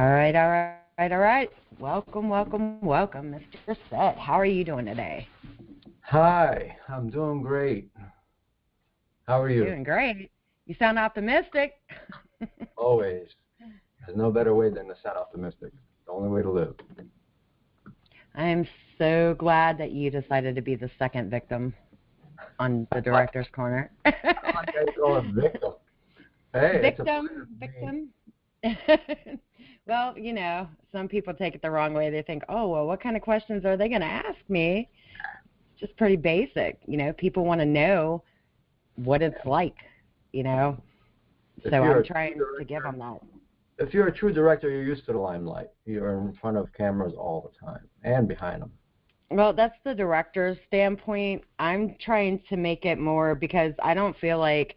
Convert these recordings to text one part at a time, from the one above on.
All right, all right, all right. Welcome, welcome, welcome, Mr. Saad. How are you doing today? Hi, I'm doing great. How are you? Doing great. You sound optimistic. Always. There's no better way than to sound optimistic. It's the only way to live. I'm so glad that you decided to be the second victim on the director's corner. I like how you call it victim. Hey, Victim. Well, you know, some people take it the wrong way. They think, oh, well, what kind of questions are they going to ask me? It's just pretty basic. You know, people want to know what it's like, you know. So I'm trying to give them that. If you're a true director, you're used to the limelight. You're in front of cameras all the time and behind them. Well, that's the director's standpoint. I'm trying to make it more because I don't feel like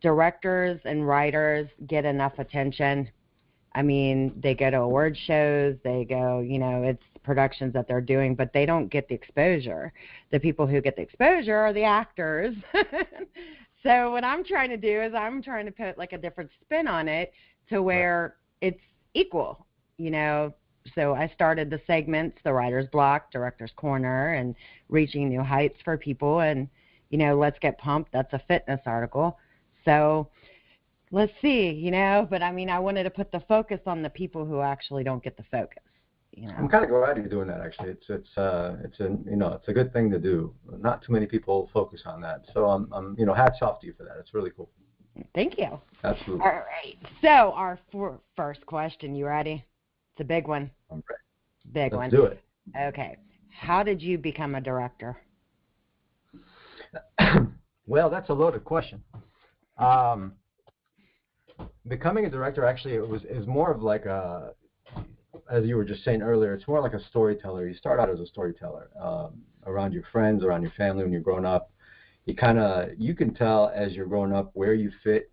directors and writers get enough attention. I mean, they go to award shows, they go, you know, it's productions that they're doing, but they don't get the exposure. The people who get the exposure are the actors. So what I'm trying to do is I'm trying to put like a different spin on it to where it's equal, you know. So I started the segments, the writer's block, director's corner, and reaching new heights for people. And, you know, Let's Get Pumped, that's a fitness article. So let's see, you know, but I mean, I wanted to put the focus on the people who actually don't get the focus. You know? I'm kind of glad you're doing that. Actually, it's a good thing to do. Not too many people focus on that. So I'm hats off to you for that. It's really cool. Thank you. Absolutely. All right. So our first question, you ready? It's a big one. I'm ready. Big one. Let's do it. Okay. How did you become a director? Well, that's a loaded question. Becoming a director actually is more of like a, as you were just saying earlier, it's more like a storyteller. You start out as a storyteller around your friends, around your family when you're growing up. You can tell as you're growing up where you fit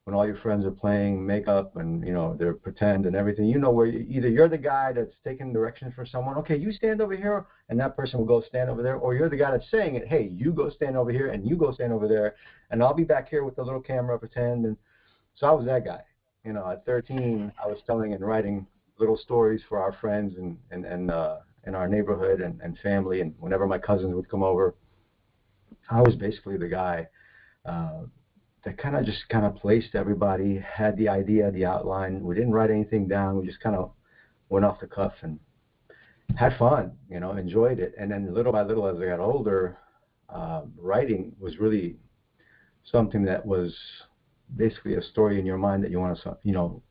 when all your friends are playing makeup and, you know, they're pretend and everything. You know where either you're the guy that's taking directions for someone, okay, you stand over here, and that person will go stand over there, or you're the guy that's saying it, hey, you go stand over here and you go stand over there, and I'll be back here with the little camera pretend. And so I was that guy. You know, at 13, I was telling and writing little stories for our friends and in our neighborhood and family, and whenever my cousins would come over, I was basically the guy that kind of placed everybody, had the idea, the outline. We didn't write anything down. We just kind of went off the cuff and had fun, you know, enjoyed it. And then little by little, as I got older, writing was really something that was basically a story in your mind that you want to, you know,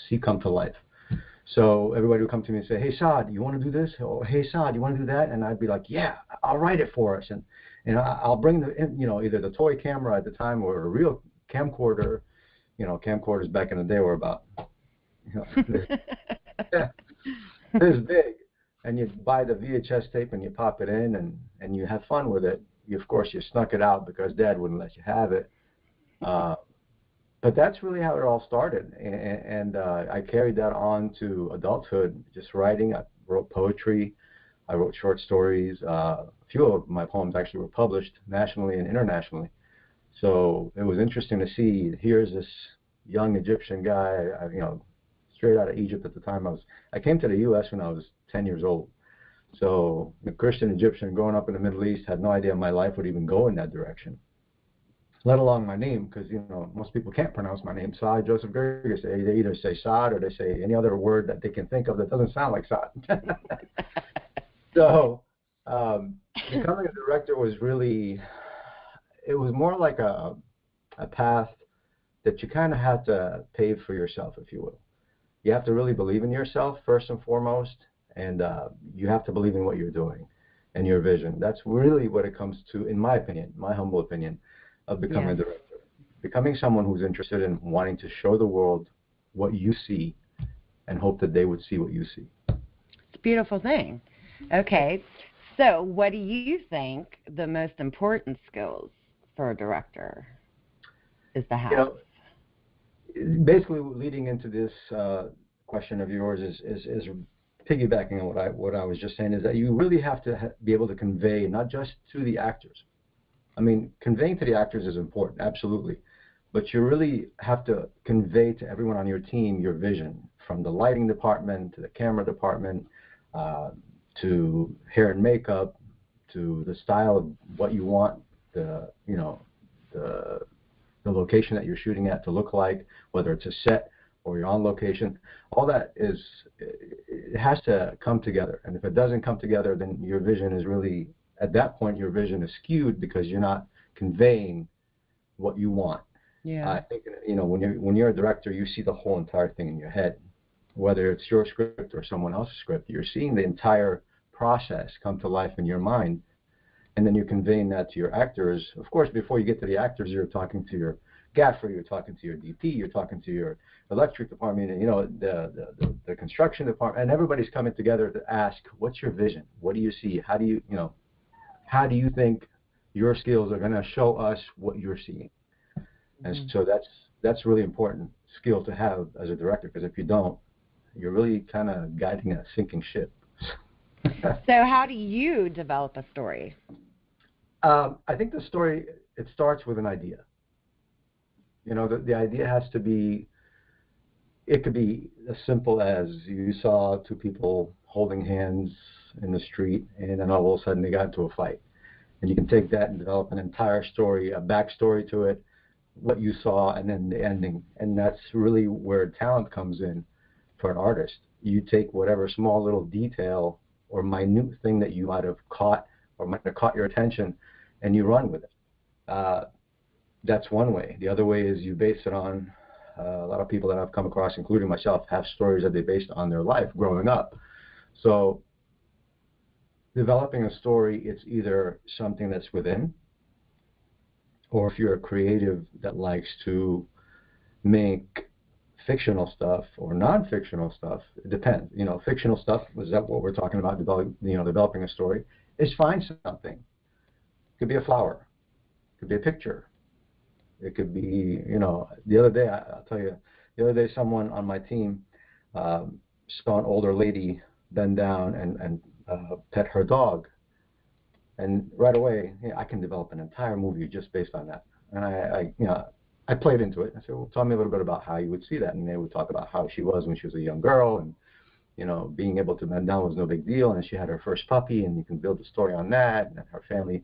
see come to life. So everybody would come to me and say, hey, Saad, you want to do this? Or, hey, Saad, you want to do that? And I'd be like, yeah, I'll write it for us. And I'll bring the, you know, either the toy camera at the time or a real camcorder. You know, camcorders back in the day were about, you know, this big. And you buy the VHS tape and you pop it in and you have fun with it. Of course, you snuck it out because Dad wouldn't let you have it. But that's really how it all started, and I carried that on to adulthood, just writing. I wrote poetry, I wrote short stories. A few of my poems actually were published nationally and internationally. So it was interesting to see, here's this young Egyptian guy, you know, straight out of Egypt at the time. I came to the U.S. when I was 10 years old. So the Christian Egyptian growing up in the Middle East, had no idea my life would even go in that direction, let alone my name, because, you know, most people can't pronounce my name, Saad Joseph Gerges. They either say Saad or they say any other word that they can think of that doesn't sound like Saad. So becoming a director was really, it was more like a path that you kind of had to pave for yourself, if you will. You have to really believe in yourself first and foremost, and you have to believe in what you're doing and your vision. That's really what it comes to, in my opinion, my humble opinion, of becoming a director. Becoming someone who's interested in wanting to show the world what you see and hope that they would see what you see. It's a beautiful thing. Okay, so what do you think the most important skills for a director is to have? You know, basically leading into this question of yours is piggybacking on what I was just saying, is that you really have to be able to convey, not just to the actors. I mean, conveying to the actors is important, absolutely. But you really have to convey to everyone on your team your vision from the lighting department to the camera department, to hair and makeup, to the style of what you want the location that you're shooting at to look like, whether it's a set or you're on location. All that it has to come together. And if it doesn't come together, then your vision is really, at that point, your vision is skewed because you're not conveying what you want. Yeah. I think, when you're a director, you see the whole entire thing in your head. Whether it's your script or someone else's script, you're seeing the entire process come to life in your mind, and then you're conveying that to your actors. Of course, before you get to the actors, you're talking to your gaffer, you're talking to your DP, you're talking to your electric department, the construction department, and everybody's coming together to ask, what's your vision? What do you see? How do you think your skills are going to show us what you're seeing? And so that's really important skill to have as a director, because if you don't, you're really kind of guiding a sinking ship. So how do you develop a story? I think the story, it starts with an idea. The idea has to be, it could be as simple as you saw two people holding hands in the street, and then all of a sudden they got into a fight. And you can take that and develop an entire story, a backstory to it, what you saw, and then the ending. And that's really where talent comes in for an artist. You take whatever small little detail or minute thing that you might have caught or might have caught your attention, and you run with it. That's one way. The other way is you base it on, a lot of people that I've come across, including myself, have stories that they based on their life growing up. So developing a story, it's either something that's within, or if you're a creative that likes to make fictional stuff or non-fictional stuff, it depends. Fictional stuff, is that what we're talking about, developing a story, is find something. It could be a flower. It could be a picture. It could be, the other day, I'll tell you, the other day someone on my team saw an older lady bend down and pet her dog. And right away, I can develop an entire movie just based on that. And I played into it. I said, well, tell me a little bit about how you would see that. And they would talk about how she was when she was a young girl, and being able to bend down was no big deal. And she had her first puppy, and you can build a story on that. And her family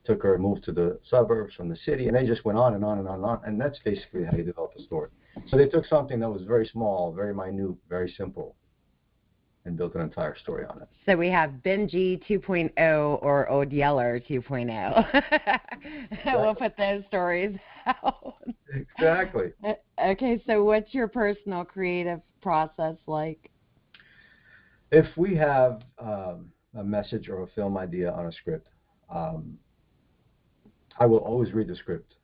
took her and moved to the suburbs from the city, and they just went on and on and on and on. And that's basically how you develop a story. So they took something that was very small, very minute, very simple, and built an entire story on it. So we have Benji 2.0 or Old Yeller 2.0. We'll put those stories out. Exactly. Okay, so what's your personal creative process like? If we have a message or a film idea on a script, I will always read the script.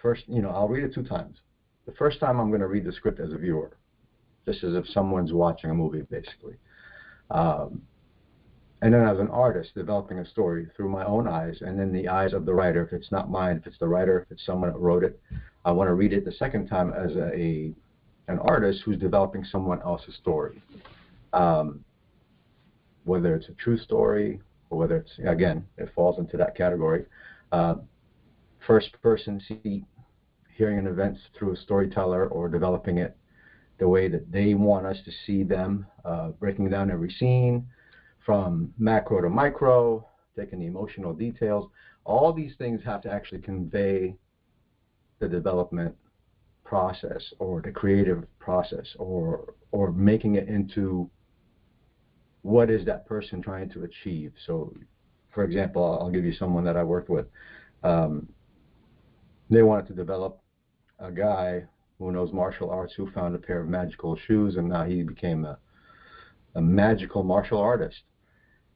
First, I'll read it 2 times. The first time I'm going to read the script as a viewer, just as if someone's watching a movie, basically. And then as an artist, developing a story through my own eyes, and then the eyes of the writer. If it's not mine, if it's the writer, if it's someone that wrote it, I want to read it the second time as an artist who's developing someone else's story. Whether it's a true story, or whether it's, again, it falls into that category. First person seat, hearing an event through a storyteller, or developing it the way that they want us to see them, breaking down every scene from macro to micro, taking the emotional details. All these things have to actually convey the development process or the creative process, or making it into what is that person trying to achieve. So, for example, I'll give you someone that I worked with. They wanted to develop a guy who knows martial arts, who found a pair of magical shoes, and now he became a magical martial artist.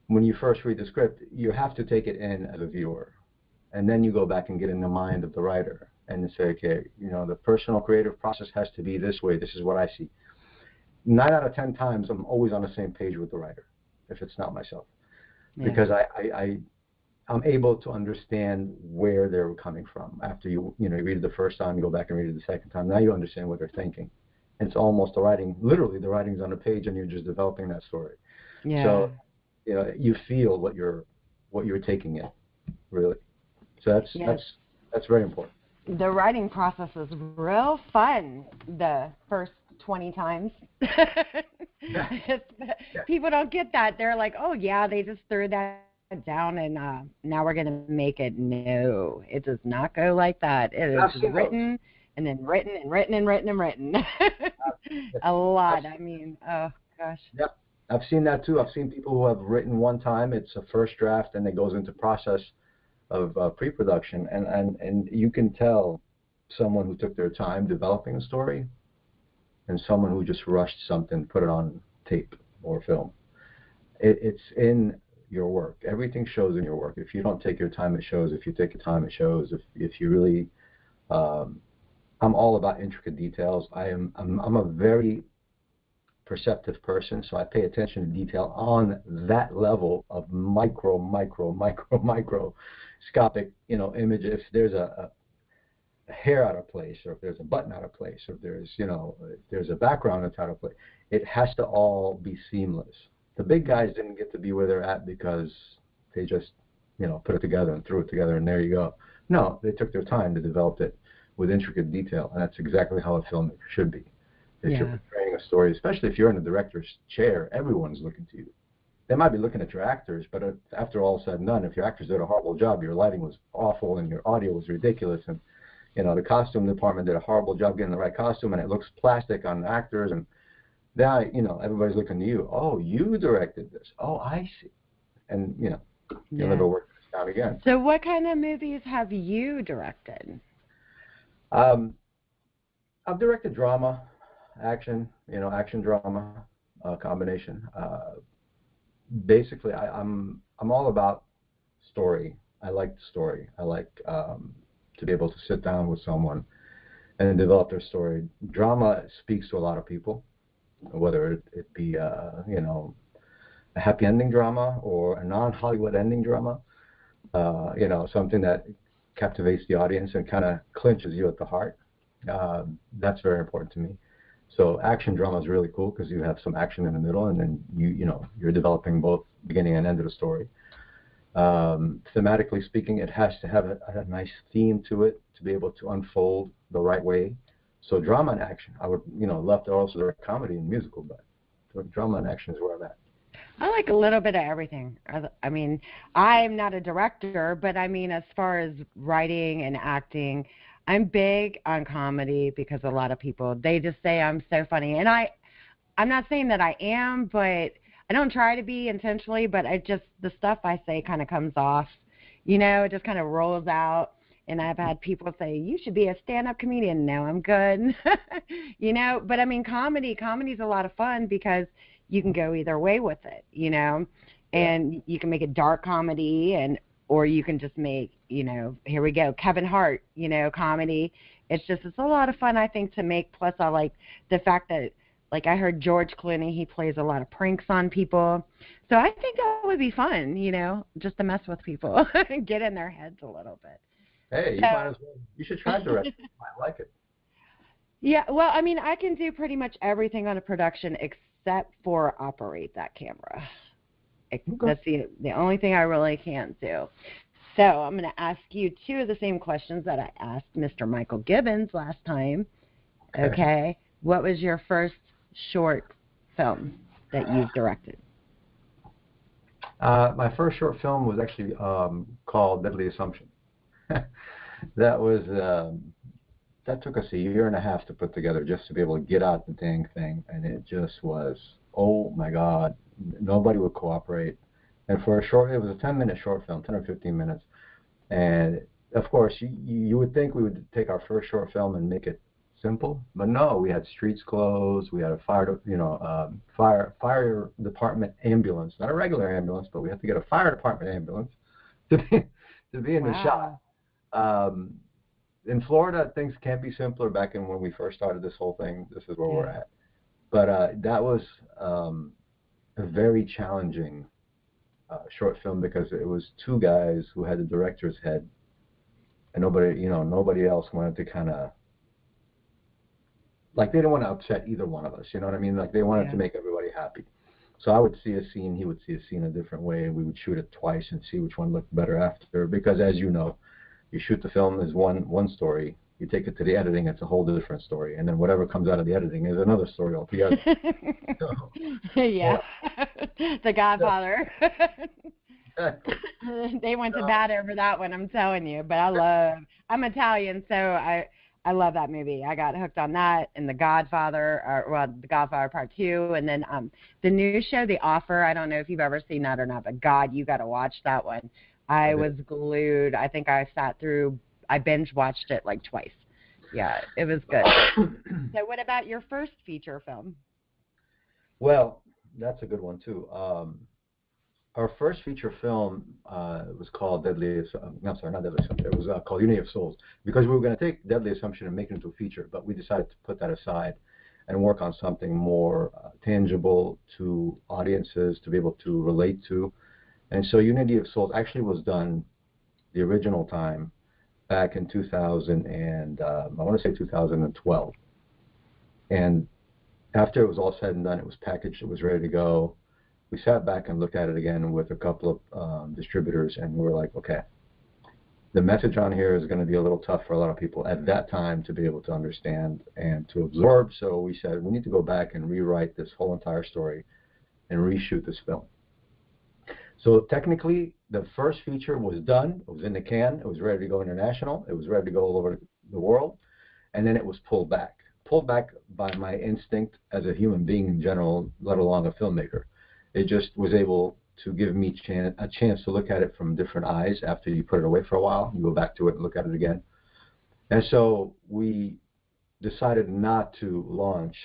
When you first read the script, you have to take it in as a viewer, and then you go back and get in the mind of the writer and say, okay, the personal creative process has to be this way. This is what I see. 9 out of 10 times, I'm always on the same page with the writer, if it's not myself, because I'm able to understand where they're coming from. After you read it the first time, you go back and read it the second time. Now you understand what they're thinking. And it's almost the writing, literally the writing's on a page, and you're just developing that story. Yeah. So, you feel what you're taking in, really. So that's very important. The writing process is real fun the first 20 times. Yeah. Yeah. People don't get that. They're like, oh, yeah, they just threw that down and now we're going to make it. No, it does not go like that. It I've is seen those. written and then written and written and written and written. A lot. I mean, oh, gosh. Yeah, I've seen that too. I've seen people who have written one time, it's a first draft, and it goes into process of pre-production, and you can tell someone who took their time developing a story and someone who just rushed something, put it on tape or film. It's in your work. Everything shows in your work. If you don't take your time, it shows. If you take your time, it shows. If you really, I'm all about intricate details. I'm a very perceptive person, so I pay attention to detail on that level of microscopic, image. If there's a hair out of place, or if there's a button out of place, or if there's a background that's out of place, it has to all be seamless. The big guys didn't get to be where they're at because they just, put it together and threw it together and there you go. No, they took their time to develop it with intricate detail, and that's exactly how a filmmaker should be. If you're portraying a story, especially if you're in the director's chair, everyone's looking to you. They might be looking at your actors, but after all said and done, if your actors did a horrible job, your lighting was awful and your audio was ridiculous, and the costume department did a horrible job getting the right costume, and it looks plastic on actors, and now everybody's looking to you. Oh, you directed this. Oh, I see. And you'll never work this out again. So, what kind of movies have you directed? I've directed drama, action, action drama combination. Basically, I'm all about story. I like the story. I like to be able to sit down with someone and develop their story. Drama speaks to a lot of people, whether it be a happy ending drama or a non-Hollywood ending drama. Something that captivates the audience and kind of clinches you at the heart. That's very important to me. So action drama is really cool because you have some action in the middle, and then you're developing both beginning and end of the story. Thematically speaking, it has to have a nice theme to it to be able to unfold the right way. So drama and action. I would love to also direct comedy and musical, but drama and action is where I'm at. I like a little bit of everything. I mean, I'm not a director, but I mean, as far as writing and acting, I'm big on comedy because a lot of people, they just say I'm so funny. And I'm not saying that I am, but I don't try to be intentionally, but the stuff I say kind of comes off, it just kind of rolls out. And I've had people say, you should be a stand-up comedian. No, I'm good. But I mean, comedy's a lot of fun because you can go either way with it, and you can make a dark comedy or you can just make, here we go, Kevin Hart, comedy. It's a lot of fun, I think, to make. Plus, I like the fact that, like, I heard George Clooney, he plays a lot of pranks on people. So I think that would be fun, just to mess with people and get in their heads a little bit. Hey, you might as well. You should try directing. I like it. Yeah, well, I mean, I can do pretty much everything on a production except for operate that camera. Okay. That's the only thing I really can't do. So I'm going to ask you two of the same questions that I asked Mr. Michael Gibbons last time. Okay. What was your first short film that you've directed? My first short film was actually called Deadly Assumption. That took us a year and a half to put together just to be able to get out the dang thing, and it just was, oh my God, nobody would cooperate. And for it was a 10-minute short film, 10 or 15 minutes, and of course you would think we would take our first short film and make it simple, but no, we had streets closed, we had a fire department ambulance, not a regular ambulance, but we had to get a fire department ambulance to be in the shot. In Florida, things can't be simpler. Back in when we first started this whole thing, this is where we're at. But that was a very challenging short film because it was two guys who had the director's head, and nobody else wanted to kind of, like, they didn't want to upset either one of us. You know what I mean? Like, they wanted to make everybody happy. So I would see a scene, he would see a scene a different way, and we would shoot it twice and see which one looked better after. Because as you know, you shoot the film as one story, You take it to the editing, it's a whole different story. And then whatever comes out of the editing is another story altogether. So, yeah. The Godfather. yeah. They went to bat over that one, I'm telling you. But I'm Italian, so I love that movie. I got hooked on that and The Godfather, The Godfather Part 2, and then the new show, The Offer. I don't know if you've ever seen that or not, but God, you got to watch that one. I was glued. I think I binge watched it like twice. Yeah, it was good. So what about your first feature film? Well, that's a good one too. Our first feature film was called Not Deadly Assumption. It was called Unity of Souls, because we were going to take Deadly Assumption and make it into a feature, but we decided to put that aside and work on something more tangible to audiences to be able to relate to. And so Unity of Souls actually was done the original time back in 2000 and I want to say 2012. And after it was all said and done, it was packaged, it was ready to go. We sat back and looked at it again with a couple of distributors, and we were like, okay, the message on here is going to be a little tough for a lot of people at that time to be able to understand and to absorb. So we said, we need to go back and rewrite this whole entire story and reshoot this film. So technically, the first feature was done. It was in the can. It was ready to go international. It was ready to go all over the world. And then it was pulled back by my instinct as a human being in general, let alone a filmmaker. It just was able to give me a chance to look at it from different eyes after you put it away for a while. You go back to it and look at it again. And so we decided not to launch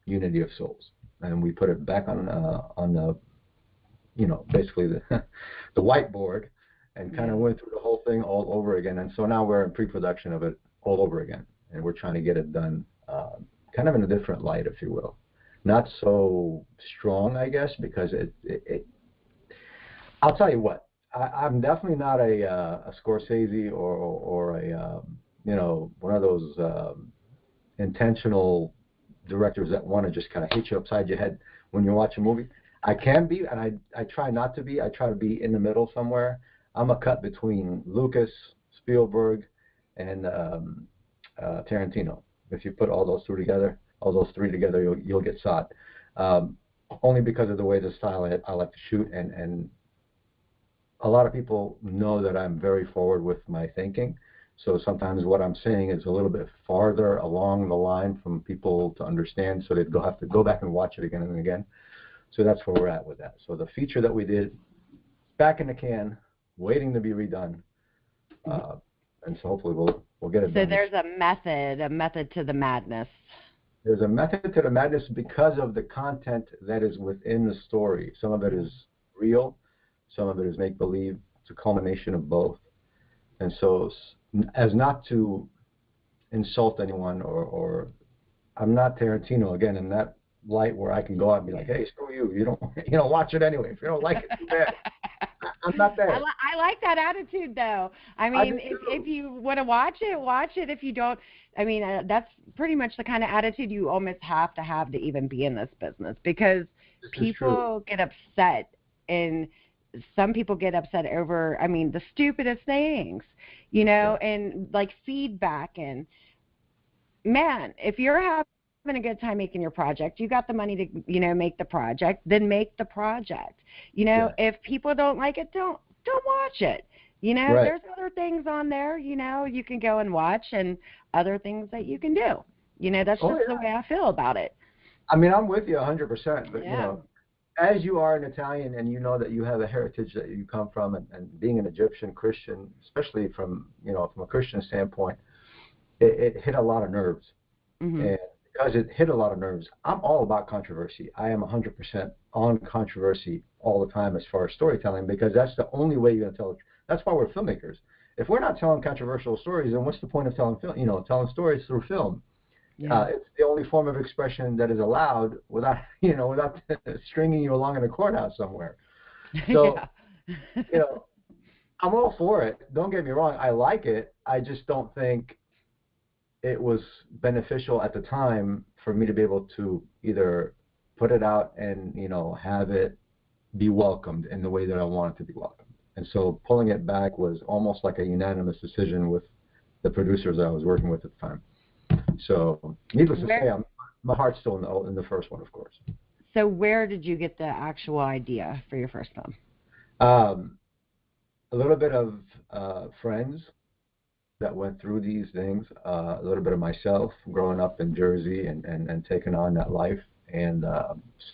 Unity of Souls. And we put it back on the, basically the whiteboard, and kind of went through the whole thing all over again. And so now we're in pre-production of it all over again. And we're trying to get it done kind of in a different light, if you will. Not so strong, I guess, because I'll tell you what, I'm definitely not a Scorsese or a one of those intentional directors that want to just kind of hit you upside your head when you watch a movie. I can be, and I try not to be. I try to be in the middle somewhere. I'm a cut between Lucas, Spielberg, and Tarantino. If you put all those three together, you'll get Saad. Only because of the way the style I like to shoot, and a lot of people know that I'm very forward with my thinking. So sometimes what I'm saying is a little bit farther along the line from people to understand, so they'd have to go back and watch it again and again. So that's where we're at with that. So the feature that we did, back in the can, waiting to be redone, and so hopefully we'll get it done. So there's a method to the madness. There's a method to the madness because of the content that is within the story. Some of it is real, some of it is make-believe. It's a culmination of both. And so, as not to insult anyone, or I'm not Tarantino again in that light where I can go out and be like, hey, screw you, you don't watch it anyway. If you don't like it, too bad. I'm not there. I like that attitude, though. I mean, if you want to watch it. If you don't, I mean, that's pretty much the kind of attitude you almost have to even be in this business, because people get upset, and some people get upset over, I mean, the stupidest things, and like feedback. And man, if you're having a good time making your project, you got the money to make the project, then make the project. If people don't like it, don't watch it. Right. There's other things on there, you can go and watch, and other things that you can do. That's just the way I feel about it. I mean, I'm with you 100%, but as you are an Italian, and that you have a heritage that you come from, and being an Egyptian Christian, especially from a Christian standpoint, it hit a lot of nerves. Mm-hmm. And because it hit a lot of nerves, I'm all about controversy. I am 100% on controversy all the time as far as storytelling, because that's the only way you're going to tell it. That's why we're filmmakers. If we're not telling controversial stories, then what's the point of telling telling stories through film? Yeah. It's the only form of expression that is allowed without stringing you along in a courthouse somewhere. So, I'm all for it. Don't get me wrong. I like it. I just don't think it was beneficial at the time for me to be able to either put it out and, have it be welcomed in the way that I want it to be welcomed. And so pulling it back was almost like a unanimous decision with the producers that I was working with at the time. So, needless to say, my heart's still in the first one, of course. So where did you get the actual idea for your first film? A little bit of friends that went through these things, a little bit of myself growing up in Jersey and taking on that life and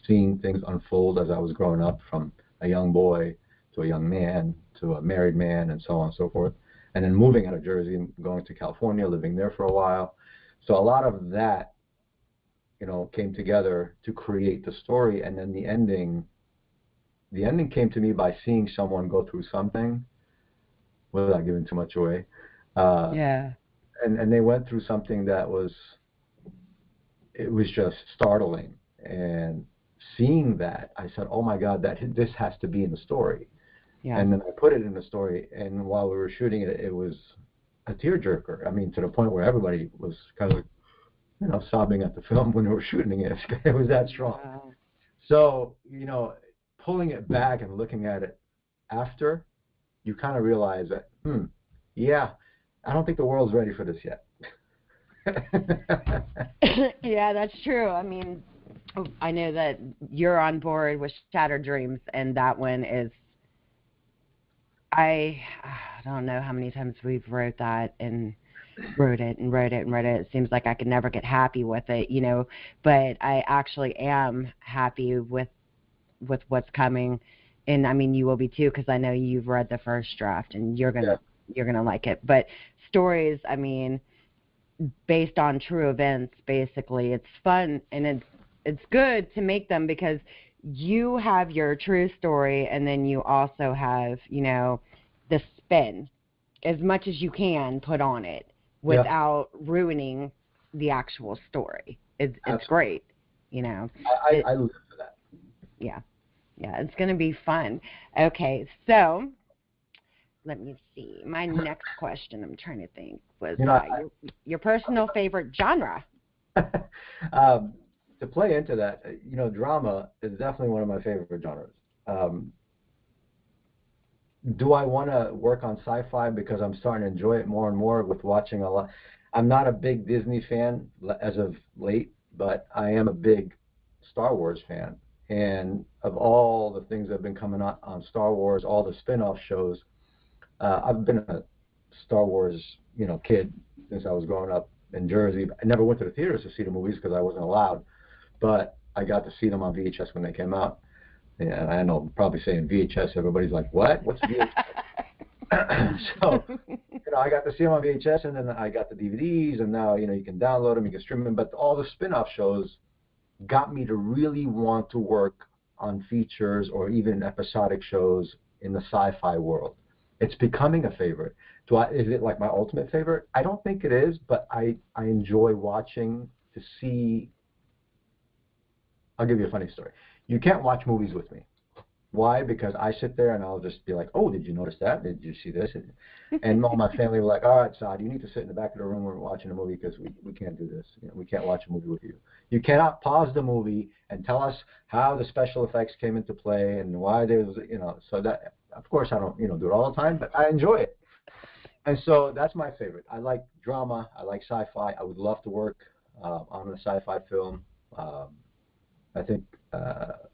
seeing things unfold as I was growing up, from a young boy to a young man to a married man and so on and so forth. And then moving out of Jersey and going to California, living there for a while. So a lot of that, came together to create the story. And then the ending came to me by seeing someone go through something without giving too much away. Yeah. And they went through something that was just startling. And seeing that, I said, oh my God, this has to be in the story. Yeah. And then I put it in the story, and while we were shooting it, it was a tearjerker. I mean, to the point where everybody was kind of, sobbing at the film when we were shooting it. It was that strong. Wow. So, pulling it back and looking at it after, you kind of realize that, yeah, I don't think the world's ready for this yet. Yeah, that's true. I mean, I know that you're on board with Shattered Dreams, and that one is, I don't know how many times we've wrote that and wrote it. It seems like I could never get happy with it, but I actually am happy with what's coming. And I mean, you will be too, because I know you've read the first draft and you're gonna like it. But stories, I mean, based on true events, basically, it's fun and it's good to make them because you have your true story, and then you also have, the spin as much as you can put on it without ruining the actual story. It's great, I live for that. Yeah, it's going to be fun. Okay, so let me see. My next question, I'm trying to think, was your personal favorite genre. To play into that, drama is definitely one of my favorite genres. Do I want to work on sci-fi because I'm starting to enjoy it more and more with watching a lot? I'm not a big Disney fan as of late, but I am a big Star Wars fan. And of all the things that have been coming out on Star Wars, all the spin-off shows, I've been a Star Wars, kid since I was growing up in Jersey. I never went to the theaters to see the movies because I wasn't allowed, but I got to see them on VHS when they came out. Yeah, I know, probably saying VHS, everybody's like, what? What's VHS? So, I got to see them on VHS, and then I got the DVDs, and now, you can download them, you can stream them. But all the spin-off shows got me to really want to work on features or even episodic shows in the sci-fi world. It's becoming a favorite. Is it like my ultimate favorite? I don't think it is, but I enjoy watching to see. I'll give you a funny story. You can't watch movies with me. Why? Because I sit there and I'll just be like, oh, did you notice that? Did you see this? And all my family were like, all right, Saad, you need to sit in the back of the room when we're watching a movie because we can't do this. We can't watch a movie with you. You cannot pause the movie and tell us how the special effects came into play and why there was, so that, of course, I don't, do it all the time, but I enjoy it. And so that's my favorite. I like drama. I like sci-fi. I would love to work on a sci-fi film. I think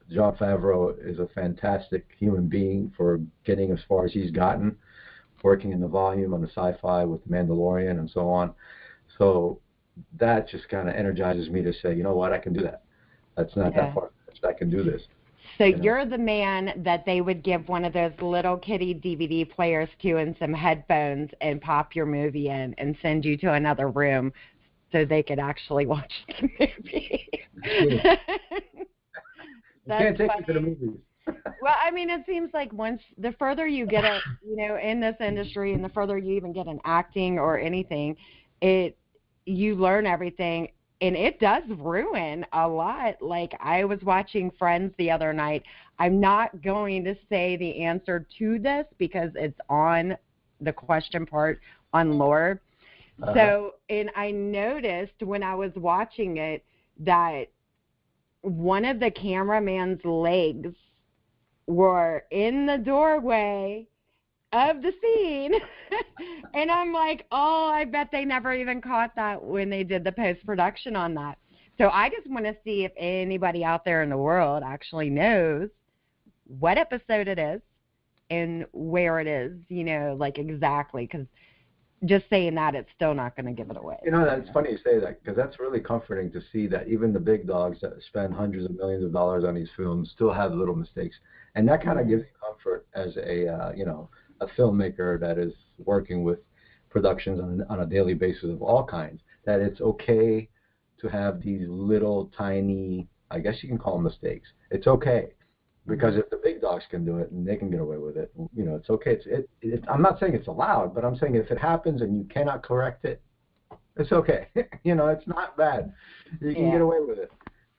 Jon Favreau is a fantastic human being for getting as far as he's gotten, working in the volume on the sci-fi with The Mandalorian and so on. So that just kind of energizes me to say, you know what, I can do that. That's not that far. I can do this. So you're the man that they would give one of those little kitty DVD players to and some headphones and pop your movie in and send you to another room so they could actually watch the movie. You can't take me to the movies. Well, I mean, it seems like the further you get, in this industry, and the further you even get in acting or anything, you learn everything, and it does ruin a lot. Like, I was watching Friends the other night. I'm not going to say the answer to this because it's on the question part on lore. So, and I noticed when I was watching it that one of the cameraman's legs were in the doorway of the scene. And I'm like, oh, I bet they never even caught that when they did the post-production on that. So I just want to see if anybody out there in the world actually knows what episode it is and where it is, like exactly, because just saying that, it's still not going to give it away. That's funny you say that, because that's really comforting to see that even the big dogs that spend hundreds of millions of dollars on these films still have little mistakes. And that kind of gives you comfort as a filmmaker that is working with productions on a daily basis of all kinds, that it's okay to have these little tiny, I guess you can call them mistakes. It's okay. Because if the big dogs can do it and they can get away with it, it's okay. I'm not saying it's allowed, but I'm saying if it happens and you cannot correct it, it's okay. It's not bad. You can get away with it.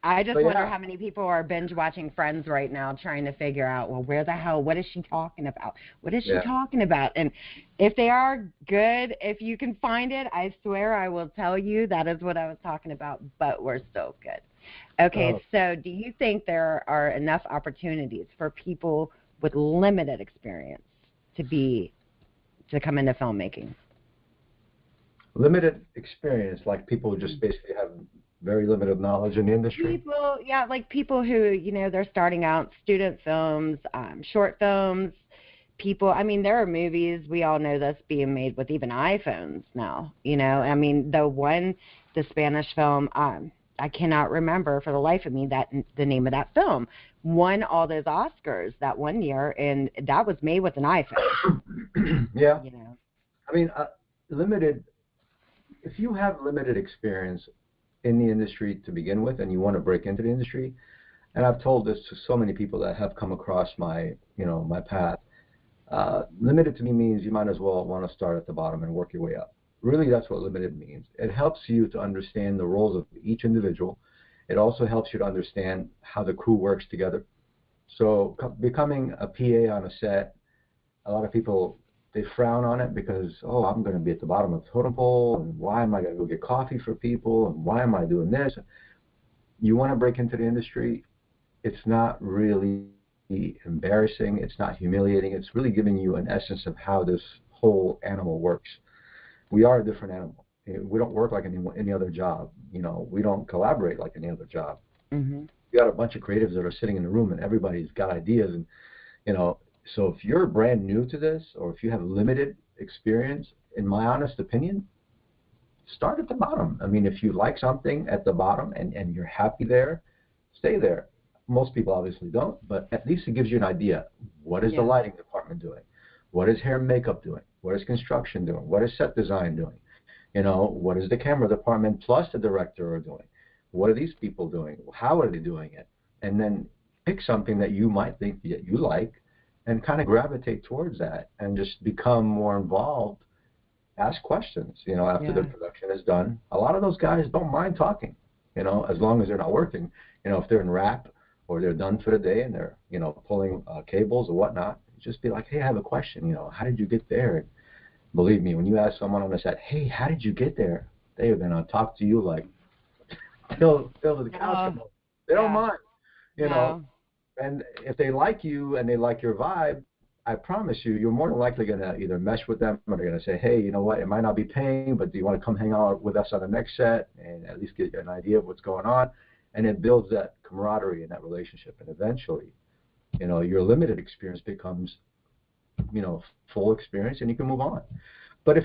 I just wonder how many people are binge watching Friends right now trying to figure out, well, where the hell, what is she talking about? What is she talking about? And if they are good, if you can find it, I swear I will tell you that is what I was talking about, but we're still good. Okay, so do you think there are enough opportunities for people with limited experience to come into filmmaking? Limited experience, like people who just basically have very limited knowledge in the industry? Like people who, they're starting out, student films, short films, people, there are movies, we all know this, being made with even iPhones now, the Spanish film, I cannot remember for the life of me the name of that film. Won all those Oscars that one year, and that was made with an iPhone. Yeah. Limited. If you have limited experience in the industry to begin with, and you want to break into the industry, and I've told this to so many people that have come across my path. Limited to me means you might as well want to start at the bottom and work your way up. Really, that's what limited means. It helps you to understand the roles of each individual. It also helps you to understand how the crew works together. So becoming a PA on a set, a lot of people, they frown on it because, I'm going to be at the bottom of the totem pole, and why am I going to go get coffee for people, and why am I doing this? You want to break into the industry, it's not really embarrassing, it's not humiliating, it's really giving you an essence of how this whole animal works. We are a different animal. We don't work like any other job. We don't collaborate like any other job. Mm-hmm. You got a bunch of creatives that are sitting in the room, and everybody's got ideas. And so if you're brand new to this, or if you have limited experience, in my honest opinion, start at the bottom. If you like something at the bottom and you're happy there, stay there. Most people obviously don't, but at least it gives you an idea. What is the lighting department doing? What is hair and makeup doing? What is construction doing? What is set design doing? What is the camera department plus the director are doing? What are these people doing? How are they doing it? And then pick something that you might think that you like and kind of gravitate towards that and just become more involved. Ask questions, after the production is done. A lot of those guys don't mind talking, as long as they're not working. If they're in wrap or they're done for the day and they're, pulling cables or whatnot, just be like, hey, I have a question. How did you get there? And believe me, when you ask someone on the set, hey, how did you get there? They're going to talk to you like till the cows come home. They don't mind, know. And if they like you and they like your vibe, I promise you, you're more than likely going to either mesh with them or they're going to say, hey, you know what, it might not be paying, but do you want to come hang out with us on the next set and at least get an idea of what's going on? And it builds that camaraderie and that relationship. And eventually, your limited experience becomes, full experience, and you can move on. But to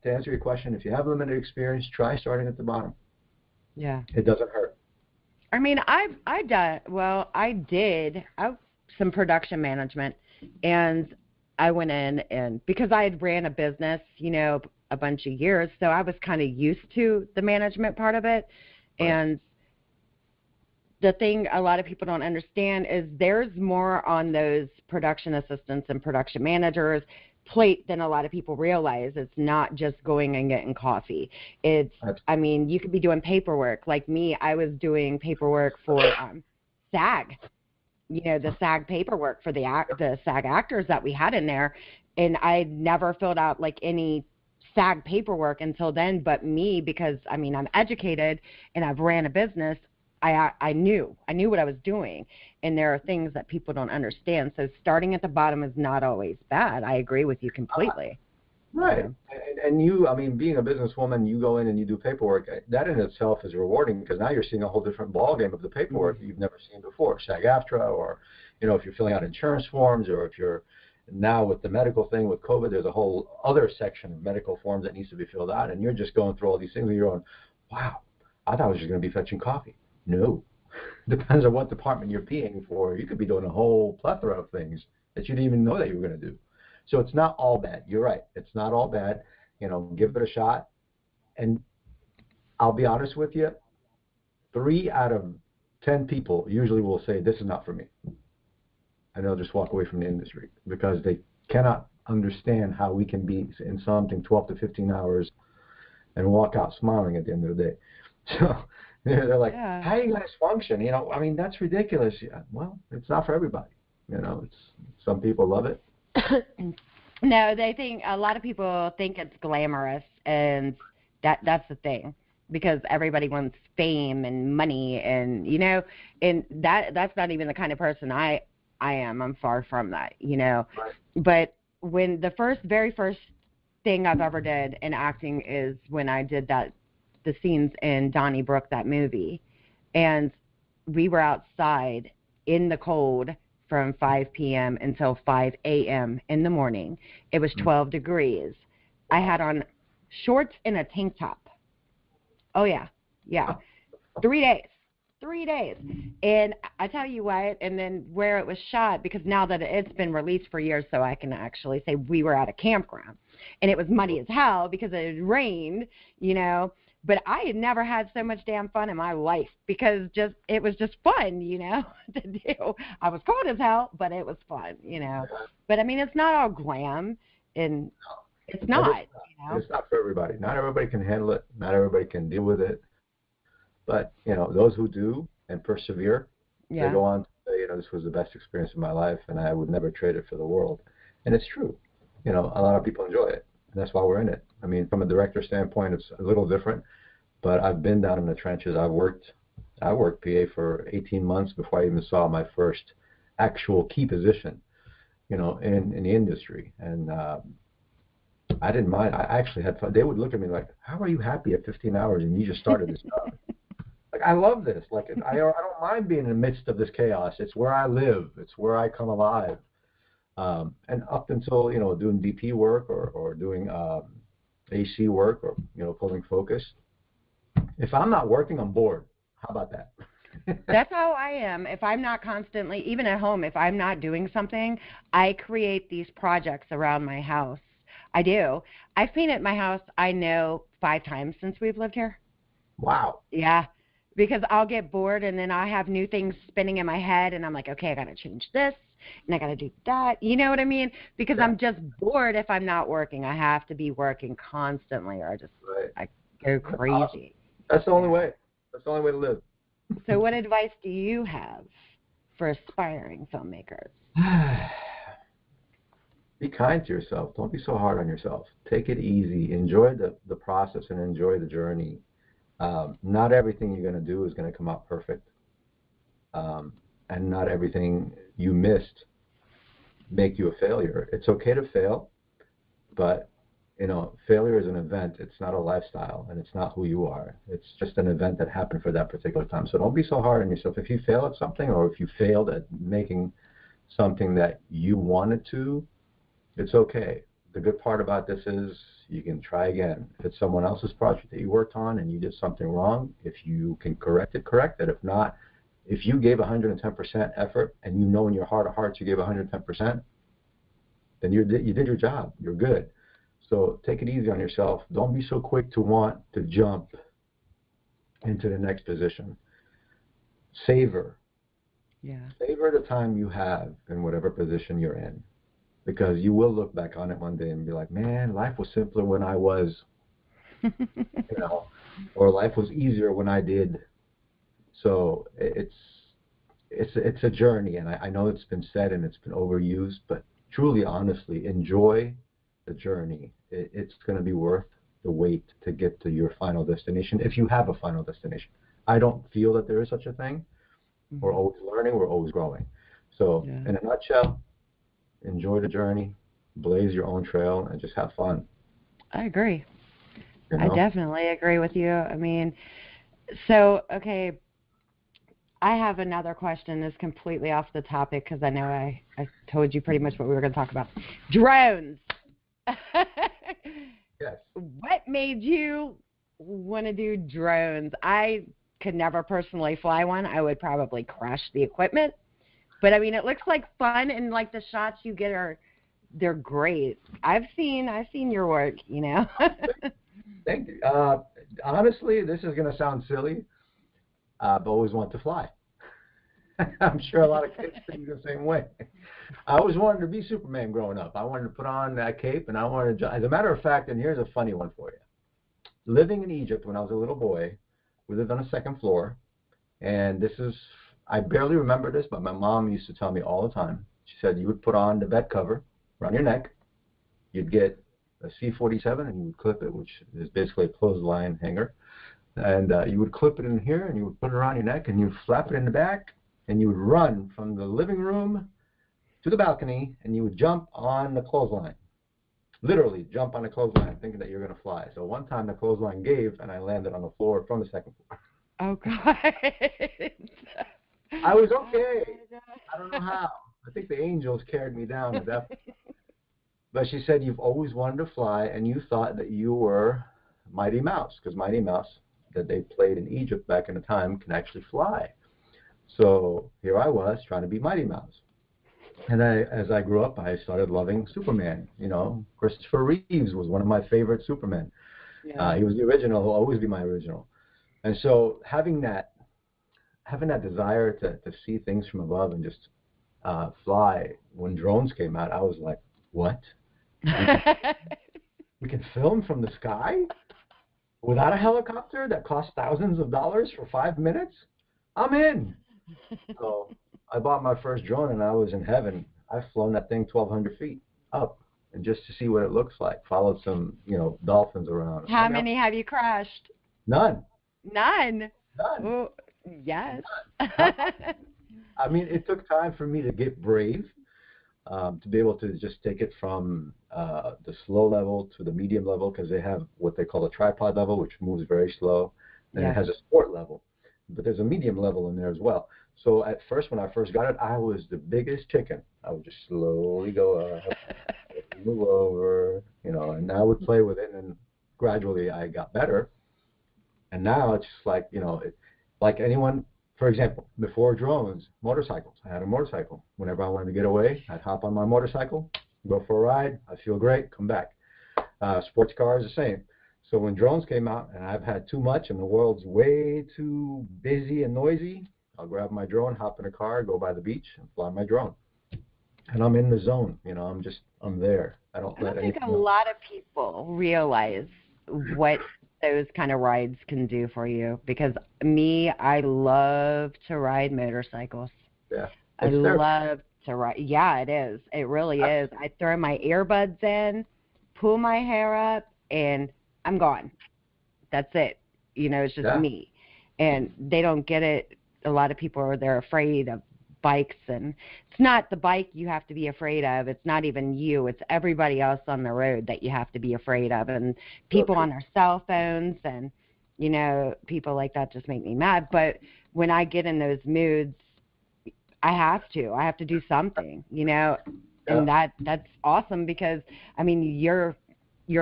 answer your question, if you have limited experience, try starting at the bottom. Yeah. It doesn't hurt. I did some production management, and I went in, and because I had ran a business, a bunch of years, so I was kind of used to the management part of it. Right. And the thing a lot of people don't understand is there's more on those production assistants and production managers' plate than a lot of people realize. It's not just going and getting coffee. You could be doing paperwork. Like me, I was doing paperwork for SAG, the SAG paperwork for the SAG actors that we had in there. And I never filled out like any SAG paperwork until then, but me, because I'm educated and I've ran a business, I knew what I was doing, and there are things that people don't understand. So starting at the bottom is not always bad. I agree with you completely. Right. Yeah. And you, I mean, being a businesswoman, you go in and you do paperwork. That in itself is rewarding because now you're seeing a whole different ballgame of the paperwork that you've never seen before. SAG-AFTRA, or, if you're filling out insurance forms, or if you're now with the medical thing with COVID, there's a whole other section of medical forms that needs to be filled out. And you're just going through all these things and you're going, wow, I thought I was just going to be fetching coffee. No. Depends on what department you're being for. You could be doing a whole plethora of things that you didn't even know that you were going to do. So it's not all bad. You're right. It's not all bad. Give it a shot. And I'll be honest with you, 3 out of 10 people usually will say, this is not for me. And they'll just walk away from the industry because they cannot understand how we can be in something 12 to 15 hours and walk out smiling at the end of the day. So they're like, how do you guys function? I mean, that's ridiculous. Yeah, well, it's not for everybody. Some people love it. No, they think, a lot of people think it's glamorous, and that's the thing, because everybody wants fame and money, and and that's not even the kind of person I am. I'm far from that, Right. But when the very first thing I've ever did in acting is when I did the scenes in Donnybrook, that movie, and we were outside in the cold from 5 p.m. until 5 a.m. in the morning. It was 12 degrees. I had on shorts and a tank top. Oh, yeah. 3 days. 3 days. And I tell you what, and then where it was shot, because now that it's been released for years, so I can actually say we were at a campground. And it was muddy as hell because it had rained, But I had never had so much damn fun in my life because it was just fun, to do. I was cold as hell, but it was fun, But I mean, it's not all glam, and it's not. It's not for everybody. Not everybody can handle it. Not everybody can deal with it. But those who do and persevere, they go on to say, this was the best experience of my life, and I would never trade it for the world. And it's true. A lot of people enjoy it. That's why we're in it. I mean, from a director standpoint, it's a little different, but I've been down in the trenches. I worked PA for 18 months before I even saw my first actual key position, in the industry. And I didn't mind. I actually had fun. They would look at me like, how are you happy at 15 hours and you just started this job? Like, I love this. Like, I don't mind being in the midst of this chaos. It's where I live. It's where I come alive. And up until, doing DP work or doing AC work or, pulling focus, if I'm not working, I'm bored. How about that? That's how I am. If I'm not constantly, even at home, if I'm not doing something, I create these projects around my house. I do. I've painted my house, I know, 5 times since we've lived here. Wow. Yeah. Because I'll get bored and then I have new things spinning in my head and I'm like, okay, I got to change this and I got to do that. You know what I mean? Because I'm just bored if I'm not working. I have to be working constantly or I go crazy. That's the only way. That's the only way to live. So what advice do you have for aspiring filmmakers? Be kind to yourself. Don't be so hard on yourself. Take it easy. Enjoy the process and enjoy the journey. Not everything you're going to do is going to come out perfect. And not everything you missed make you a failure. It's okay to fail, but failure is an event. It's not a lifestyle, and it's not who you are. It's just an event that happened for that particular time. So don't be so hard on yourself. If you fail at something, or if you failed at making something that you wanted to, it's okay. The good part about this is you can try again. If it's someone else's project that you worked on and you did something wrong, if you can correct it, correct it. If not, if you gave 110% effort and in your heart of hearts you gave 110%, then you did your job. You're good. So take it easy on yourself. Don't be so quick to want to jump into the next position. Savor. Yeah. Savor the time you have in whatever position you're in. Because you will look back on it one day and be like, man, life was simpler when I was, or life was easier when I did. So it's a journey, and I know it's been said and it's been overused, but truly, honestly, enjoy the journey. It's going to be worth the wait to get to your final destination, if you have a final destination. I don't feel that there is such a thing. We're Mhm. always learning. We're always growing. So Yeah. in a nutshell, enjoy the journey, blaze your own trail, and just have fun. I agree. You I know. definitely agree with you. I mean, so, okay, I have another question that's completely off the topic because I know I told you pretty much what we were going to talk about. Drones. Yes. What made you want to do drones? I could never personally fly one. I would probably crash the equipment. But I mean, it looks like fun, and like the shots you get are they're great. I've seen your work, you know. Thank you. Honestly, this is going to sound silly. I've always wanted to fly. I'm sure a lot of kids think the same way. I always wanted to be Superman growing up. I wanted to put on that cape, and I wanted to. As a matter of fact, and here's a funny one for you. Living in Egypt when I was a little boy, we lived on a second floor, and this is, I barely remember this, but my mom used to tell me all the time. She said you would put on the bed cover around your neck, you'd get a C-47, and you would clip it, which is basically a clothesline hanger, and you would clip it in here, and you would put it around your neck, and you'd flap it in the back, and you would run from the living room to the balcony, and you would jump on the clothesline. Literally jump on the clothesline thinking that you're going to fly. So one time the clothesline gave, and I landed on the floor from the second floor. Oh God. I was okay. I don't know how. I think the angels carried me down to that. But she said, you've always wanted to fly, and you thought that you were Mighty Mouse, because Mighty Mouse, that they played in Egypt back in the time, can actually fly. So here I was trying to be Mighty Mouse. And as I grew up, I started loving Superman. You know, Christopher Reeves was one of my favorite Supermen. Yeah. He was the original. He'll always be my original. And so having that desire to see things from above and just fly. When drones came out, I was like, what? We can film from the sky without a helicopter that costs thousands of dollars for 5 minutes? I'm in. So I bought my first drone and I was in heaven. I've flown that thing 1,200 feet up, and just to see what it looks like. Followed some, dolphins around. How many have you crashed? None. None. None. Oh, yes. I mean, it took time for me to get brave, to be able to just take it from the slow level to the medium level, because they have what they call a tripod level, which moves very slow. Then it Yes. has a sport level, but there's a medium level in there as well. So at first, when I first got it, I was the biggest chicken. I would just slowly go up, move over, and I would play with it, and gradually I got better. And now it's just like, like anyone, for example, before drones, motorcycles. I had a motorcycle. Whenever I wanted to get away, I'd hop on my motorcycle, go for a ride. I feel great, come back. Sports cars, the same. So when drones came out, and I've had too much, and the world's way too busy and noisy, I'll grab my drone, hop in a car, go by the beach, and fly my drone. And I'm in the zone. I'm there. I don't I let don't think anything a else. lot of people realize what those kind of rides can do for you. Because me, I love to ride motorcycles. Yeah, I it's there. love to ride. Yeah, it is. It really is. I throw my earbuds in, pull my hair up, and I'm gone. That's it. It's just Yeah, me. And they don't get it. A lot of people they're afraid of bikes, and it's not the bike you have to be afraid of. It's not even you. It's everybody else on the road that you have to be afraid of, and so people true. on their cell phones, and people like that just make me mad. But when I get in those moods, I have to do something, Yeah, and that's awesome because I mean you're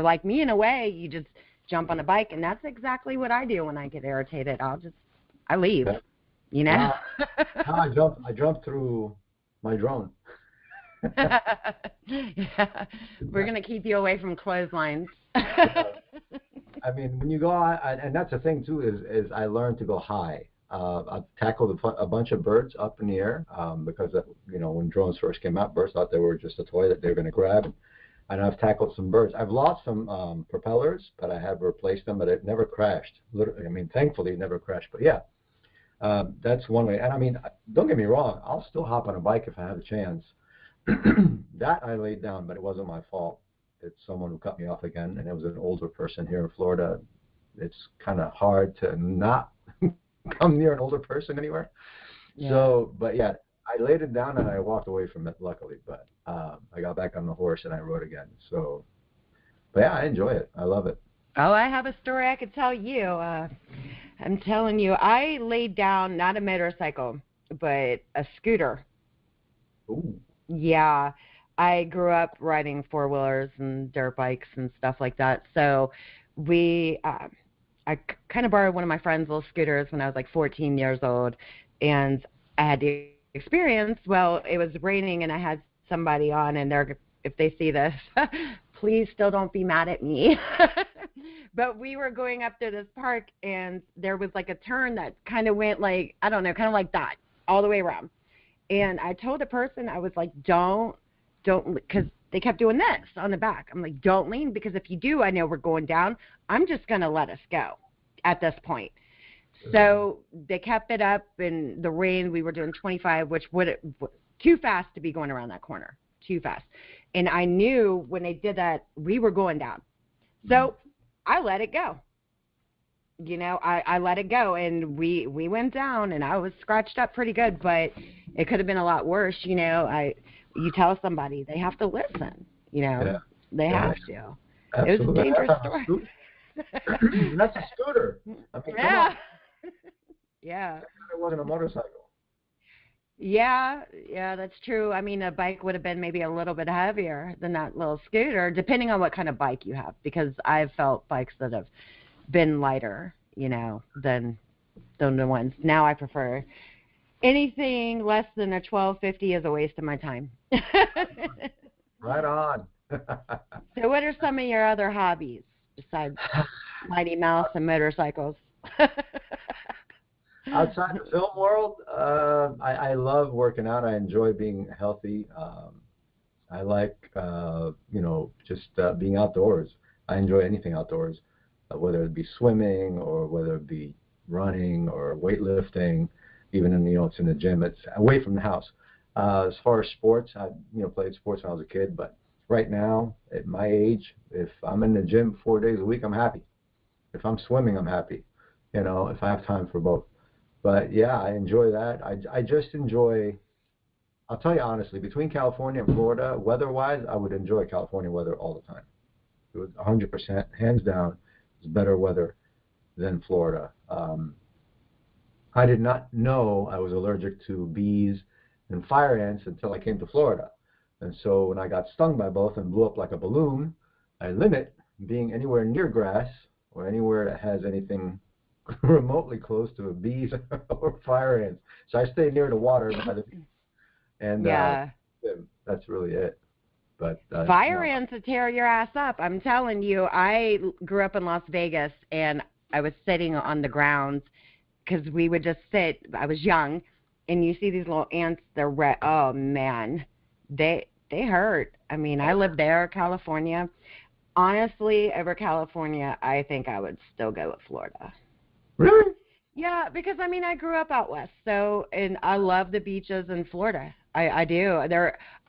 like me in a way. You just jump on a bike, and that's exactly what I do when I get irritated. I leave, yeah. you know. Now, now I jumped through my drone. Yeah. We're gonna keep you away from clotheslines. Yeah. I mean, when you go out, and that's the thing too, is I learned to go high. I've tackled a bunch of birds up in the air, because when drones first came out, birds thought they were just a toy that they were going to grab. And I've tackled some birds. I've lost some propellers, but I have replaced them. But it never crashed. Literally, I mean, thankfully, it never crashed. But yeah, that's one way. And I mean, don't get me wrong. I'll still hop on a bike if I have a chance. That I laid down, but it wasn't my fault. It's someone who cut me off again, and it was an older person here in Florida. It's kind of hard to not come near an older person anywhere. Yeah. So, but yeah, I laid it down and I walked away from it, luckily. But I got back on the horse and I rode again. So, but yeah, I enjoy it. I love it. Oh, I have a story I could tell you. I'm telling you, I laid down not a motorcycle, but a scooter. Ooh. Yeah, I grew up riding four-wheelers and dirt bikes and stuff like that. So I kind of borrowed one of my friend's little scooters when I was like 14 years old, and I had the experience. Well, it was raining and I had somebody on, and if they see this, please still don't be mad at me. But we were going up to this park, and there was like a turn that kind of went like, I don't know, kind of like that, all the way around. And I told the person, I was like, don't, because they kept doing this on the back. I'm like, don't lean, because if you do, I know we're going down. I'm just going to let us go at this point. So they kept it up in the rain. We were doing 25, which too fast to be going around that corner, too fast. And I knew when they did that, we were going down. So I let it go. You know, I let it go, and we went down, and I was scratched up pretty good, but it could have been a lot worse. You know, you tell somebody, they have to listen. You know, Yeah. They have to. Absolutely. It was a dangerous story. That's a scooter. I mean, Yeah. come on. Yeah. It wasn't a motorcycle. Yeah, that's true. I mean, a bike would have been maybe a little bit heavier than that little scooter, depending on what kind of bike you have, because I've felt bikes that have been lighter, you know, than the ones. Now I prefer anything less than a 1250 is a waste of my time. Right on. So what are some of your other hobbies besides Mighty Mouse and motorcycles? Outside the film world, I love working out. I enjoy being healthy. I like, just being outdoors. I enjoy anything outdoors, whether it be swimming or whether it be running or weightlifting, even it's in the gym. It's away from the house. As far as sports, I played sports when I was a kid, but right now, at my age, if I'm in the gym 4 days a week, I'm happy. If I'm swimming, I'm happy. If I have time for both. But yeah, I enjoy that. I just enjoy, I'll tell you honestly, between California and Florida, weather-wise, I would enjoy California weather all the time. It was 100%, hands down, it's better weather than Florida. I did not know I was allergic to bees and fire ants until I came to Florida. And so when I got stung by both and blew up like a balloon, I limit being anywhere near grass or anywhere that has anything remotely close to bees or fire ants. So I stay near the water by the beach. And that's really it. But fire ants will tear your ass up. I'm telling you, I grew up in Las Vegas, and I was sitting on the grounds because we would just sit. I was young, and you see these little ants. They're red. Oh man, they hurt. I mean, I lived there, California. Honestly, over California, I think I would still go with Florida. Really? Yeah, because I mean, I grew up out west, and I love the beaches in Florida. I do.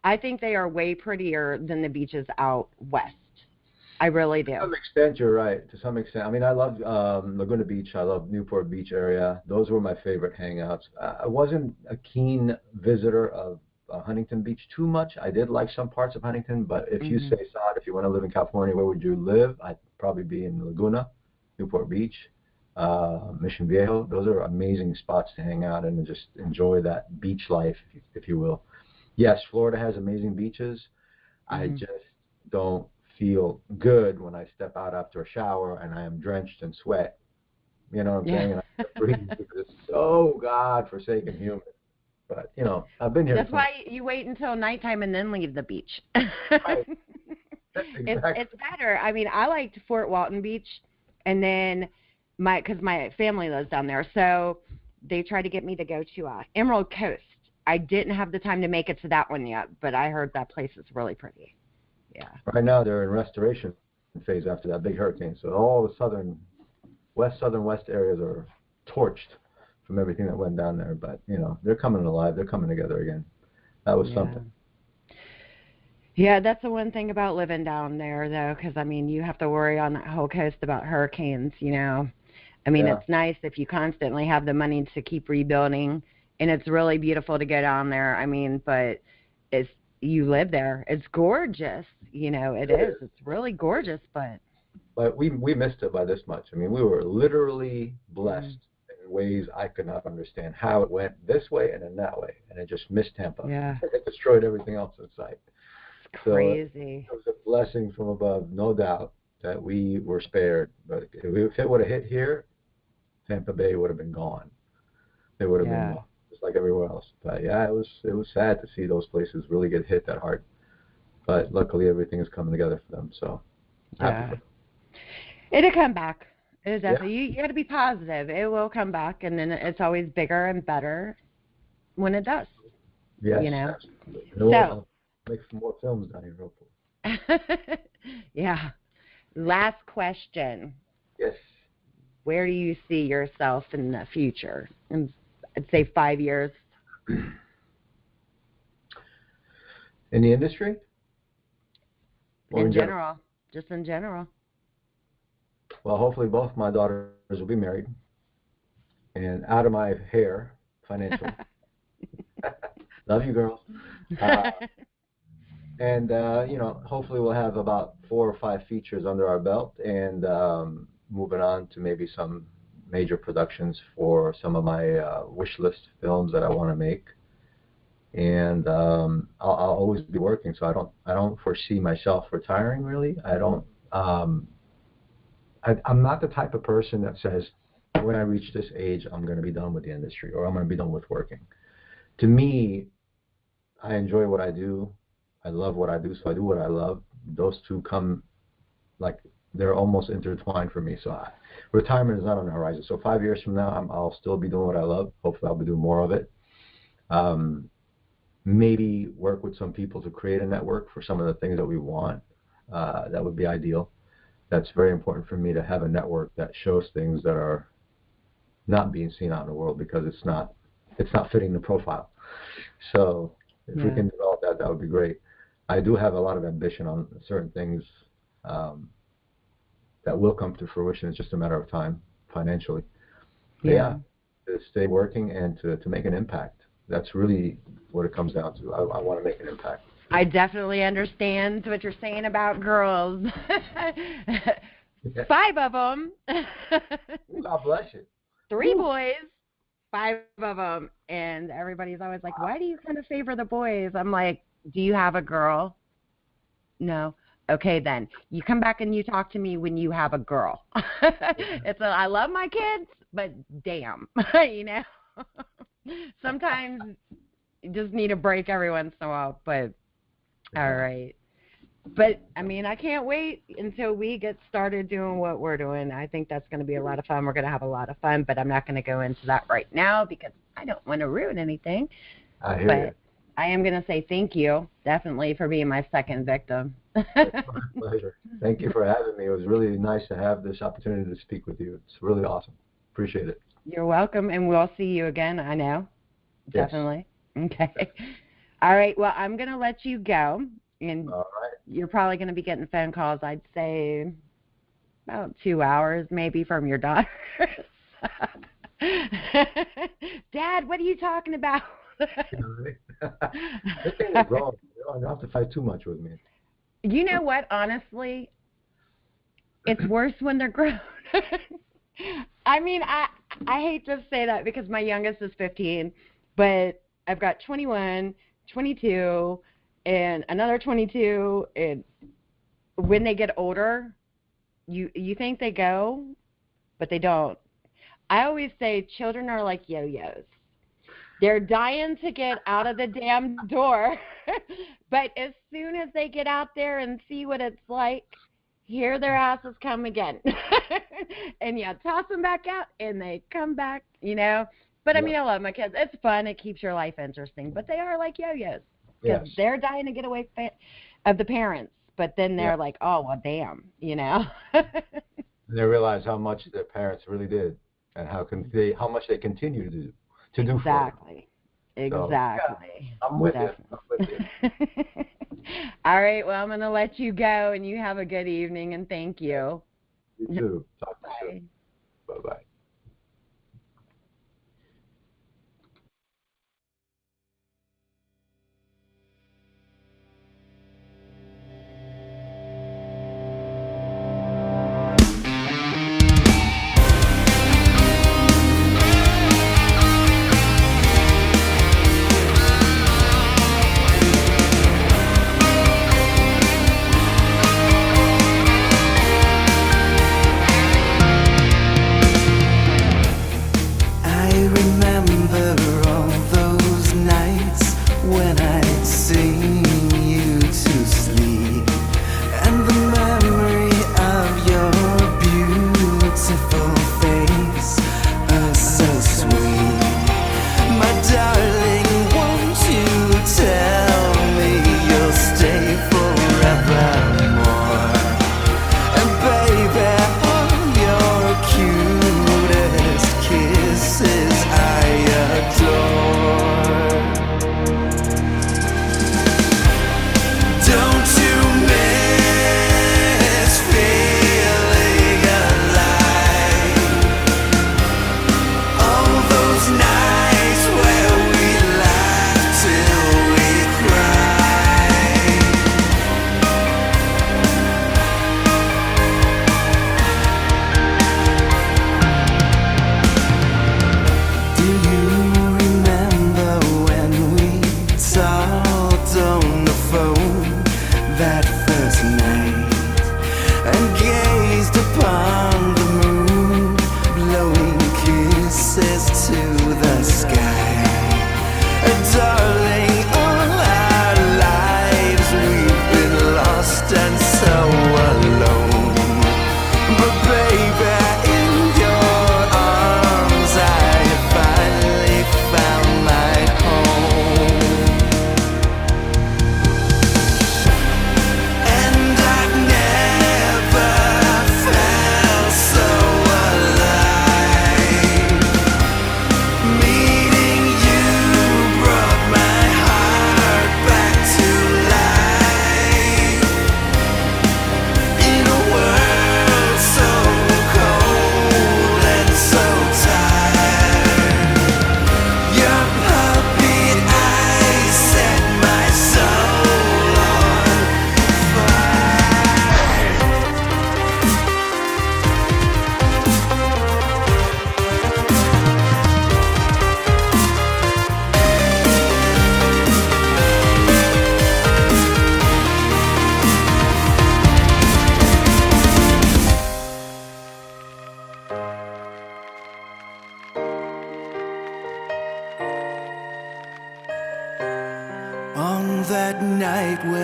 I think they are way prettier than the beaches out west. I really do. To some extent, you're right. To some extent. I mean, I love Laguna Beach. I love Newport Beach area. Those were my favorite hangouts. I wasn't a keen visitor of Huntington Beach too much. I did like some parts of Huntington, but if you say, Saad, if you want to live in California, where would you live? I'd probably be in Laguna, Newport Beach, Mission Viejo. Those are amazing spots to hang out and just enjoy that beach life, if you will. Yes, Florida has amazing beaches. I just don't feel good when I step out after a shower and I am drenched in sweat. You know what I'm saying? And I can't breathe because it's so God-forsaken humid. But, I've been here. That's why you wait until nighttime and then leave the beach. Right. Exactly. It's better. I mean, I liked Fort Walton Beach, and then because my family lives down there, so they tried to get me to go to Emerald Coast. I didn't have the time to make it to that one yet, but I heard that place is really pretty. Yeah. Right now they're in restoration phase after that big hurricane, so all the southern west areas are torched from everything that went down there. But they're coming alive. They're coming together again. That was something. Yeah, that's the one thing about living down there, though, because I mean, you have to worry on that whole coast about hurricanes. I mean, Yeah. it's nice if you constantly have the money to keep rebuilding, and it's really beautiful to go down there. I mean, but it's you live there. It's gorgeous. You know, it is. It's really gorgeous, but But we missed it by this much. I mean, we were literally blessed in ways I could not understand how it went this way and then that way, and it just missed Tampa. yeah, It destroyed everything else in sight. it's So crazy. it was a blessing from above, no doubt, that we were spared. But if it would have hit here, Tampa Bay would have been gone. They would have been Yeah, gone, just like everywhere else. But yeah, it was sad to see those places really get hit that hard. But luckily, everything is coming together for them. So happy yeah. for them. It'll come back. It'll Yeah. definitely. You got to be positive. It will come back, and then it's always bigger and better when it does. Yes, You know. absolutely. And we'll make some more films down here, hopefully. Yeah. Last question. Yes. Where do you see yourself in the future? And I'd say 5 years. In the industry? Or In general. Just in general. Well, hopefully both my daughters will be married and out of my hair financially. Love you, girls. And, hopefully we'll have about 4 or 5 features under our belt and moving on to maybe some major productions for some of my wish list films that I want to make. And I'll always be working, so I don't foresee myself retiring, really. I'm not the type of person that says, when I reach this age, I'm going to be done with the industry or I'm going to be done with working. To me, I enjoy what I do. I love what I do, so I do what I love. Those two come, like, they're almost intertwined for me. So retirement is not on the horizon. So 5 years from now, I'll still be doing what I love. Hopefully I'll be doing more of it. Maybe work with some people to create a network for some of the things that we want. That would be ideal. That's very important for me to have a network that shows things that are not being seen out in the world because it's not fitting the profile. So if we can develop that, that would be great. I do have a lot of ambition on certain things that will come to fruition. It's just a matter of time financially. Yeah, to stay working and to make an impact. That's really what it comes down to. I want to make an impact. I definitely understand what you're saying about girls. 5 of them. God bless you. 3 boys, 5 of them. And everybody's always like, why do you kind of favor the boys? I'm like, do you have a girl? No. Okay, then. You come back and you talk to me when you have a girl. I love my kids, but damn, Sometimes you just need a break every once in a while, but all right. But, I mean, I can't wait until we get started doing what we're doing. I think that's going to be a lot of fun. We're going to have a lot of fun, but I'm not going to go into that right now because I don't want to ruin anything. I hear you. I am going to say thank you, definitely, for being my second victim. It's my pleasure. Thank you for having me. It was really nice to have this opportunity to speak with you. It's really awesome. Appreciate it. You're welcome, and we'll see you again, I know. Yes. Definitely. Okay. All right, well, I'm going to let you go, and All right. you're probably going to be getting phone calls, I'd say, about 2 hours maybe from your daughter. Dad, what are you talking about? This thing is growing. You don't have to fight too much with me. You know what? Honestly, it's worse when they're grown. I mean, I hate to say that because my youngest is 15, but I've got 21, 22, and another 22. And when they get older, you think they go, but they don't. I always say children are like yo-yos. They're dying to get out of the damn door, but as soon as they get out there and see what it's like, here their asses come again. And you toss them back out, and they come back, But, I mean, I love my kids. It's fun. It keeps your life interesting. But they are like yo-yos because they're dying to get away of the parents. But then they're like, oh, well, damn, And they realize how much their parents really did and how much they continue to do. Exactly. So, exactly. I'm with Definitely. you. All right. Well, I'm going to let you go, and you have a good evening, and thank you. You too. Talk to you soon. Bye-bye.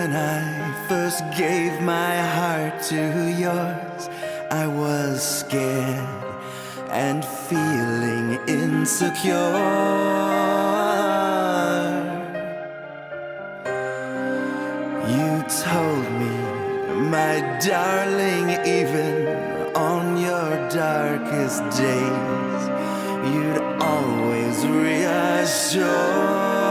when I first gave my heart to yours, I was scared and feeling insecure. You told me, my darling, even on your darkest days, you'd always reassure.